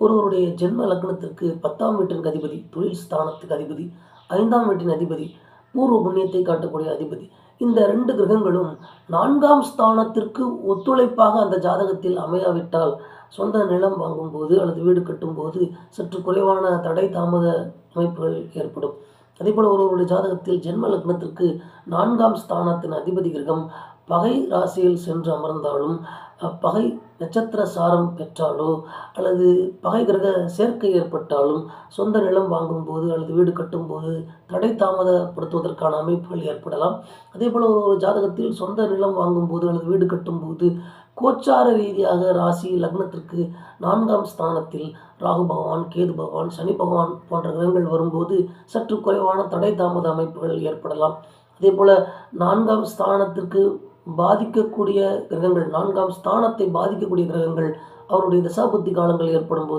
ஒருவருடைய ஜென்ம லக்னத்திற்கு 10ஆம் வீட்டின் அதிபதி, தொழில் ஸ்தானத்துக்கு அதிபதி, 5ஆம் வீட்டின் அதிபதி, பூர்வ புண்ணியத்தை காட்டக்கூடிய அதிபதி. இந்த 2 கிரகங்களும் 4ஆம் ஸ்தானத்திற்கு ஒத்துழைப்பாக அந்த ஜாதகத்தில் அமையாவிட்டால், சொந்த நிலம் வாங்கும்போது அல்லது வீடு கட்டும்போது சற்று குறைவான தடை தாமத அமைப்புகள் ஏற்படும். அதேபோல் ஒருவருடைய ஜாதகத்தில் ஜென்ம லக்னத்திற்கு 4ஆம் ஸ்தானத்தின் அதிபதி கிரகம் பகை ராசியில் சென்று அமர்ந்தாலும், பகை நட்சத்திர சாரம் பெற்றாலோ அல்லது பகை கிரக சேர்க்கை ஏற்பட்டாலும் சொந்த நிலம் வாங்கும்போது அல்லது வீடு கட்டும்போது தடை தாமதப்படுத்துவதற்கான அமைப்புகள் ஏற்படலாம். அதேபோல் ஒரு ஜாதகத்தில் சொந்த நிலம் வாங்கும்போது அல்லது வீடு கட்டும்போது கோச்சார ரீதியாக ராசி லக்னத்திற்கு 4ஆம் ஸ்தானத்தில் ராகு பகவான், கேது பகவான், சனி பகவான் போன்ற கிரகங்கள் வரும்போது சற்று குறைவான தடை தாமத அமைப்புகள் ஏற்படலாம். அதேபோல் 4ஆம் ஸ்தானத்திற்கு பாதிக்கக்கூடிய கிரகங்கள், 4ஆம் ஸ்தானத்தை பாதிக்கக்கூடிய கிரகங்கள் அவருடைய தசாபுத்தி காலங்கள் ஏற்படும் போது